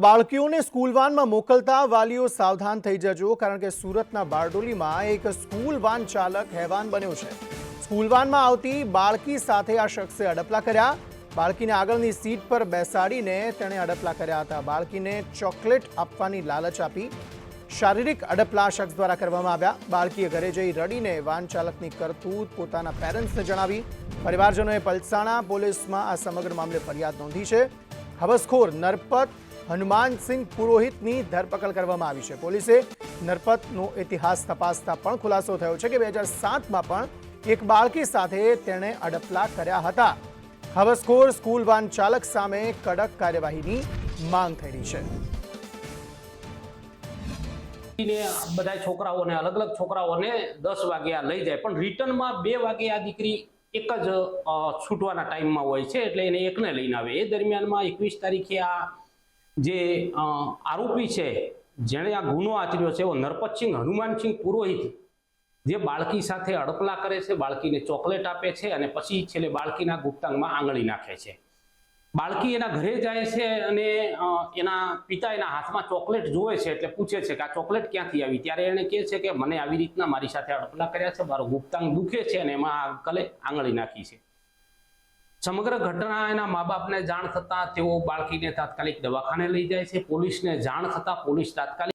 બાળકીઓને school વાનમાં મોકલતા વાલીઓ સાવધાન થઈ જજો, કારણ કે સુરતના બારડોલીમાં એક સ્કૂલ વાન ચાલક હેવાન બન્યો છે। સ્કૂલ વાનમાં આવતી બાળકી સાથે આ શખ્સે અડપલા કર્યા। બાળકીને આગળની સીટ પર બેસાડીને તેણે અડપલા કર્યા હતા। બાળકીને ચોકલેટ આપવાની લાલચ આપી શારીરિક અડપલા શખ્સ દ્વારા કરવામાં આવ્યા। બાળકીએ ઘરે જઈ રડીને વાન ચાલકની કરતૂત પોતાના પેરેન્ટ્સને જણાવી। પરિવારજનોએ પલસાણા પોલીસમાં આ સમગ્ર મામલે ફરિયાદ નોંધી છે। હવસખોર નરપત હનુમાનસિંહ પુરોહિતની ધરપકડ કરવામાં આવી છે। પોલીસે નરપતનો ઇતિહાસ તપાસતા પણ ખુલાસો થયો છે કે 2007માં પણ એક બાળકી સાથે તેણે અડપલા કર્યા હતા। હવસખોર સ્કૂલ વાન ચાલક સામે કડક કાર્યવાહીની માંગ થઈ રહી છે। બધા છોકરાઓને અલગ અલગ છોકરાઓને 10 વાગ્યા લઈ જાય, પણ રિટર્નમાં 2 વાગે આ દીકરી એક જ છૂટવાના ટાઈમમાં હોય છે, એટલે એને એકને લઈને આવે। એ દરમિયાનમાં 21 તારીખે આ જે આરોપી છે, જેણે આ ગુનો આચર્યો છે, એવો નરપતસિંહ હનુમાનસિંહ પુરોહિત, જે બાળકી સાથે અડપલા કરે છે, બાળકીને ચોકલેટ આપે છે અને પછી છેલ્લે બાળકીના ગુપ્તાંગમાં આંગળી નાખે છે। બાળકી એના ઘરે જાય છે અને એના પિતા એના હાથમાં ચોકલેટ જોવે છે, એટલે પૂછે છે કે આ ચોકલેટ ક્યાંથી આવી। ત્યારે એને કહે છે કે મને આવી રીતના મારી સાથે અડપલા કર્યા છે, મારો ગુપ્તાંગ દુખે છે અને એમાં અંકલે આંગળી નાખી છે। સમગ્ર ઘટના એના મા બાપને જાણ થતાં તેઓ બાળકીને તાત્કાલિક દવાખાને લઈ જાય છે। પોલીસને જાણ થતાં પોલીસ તાત્કાલિક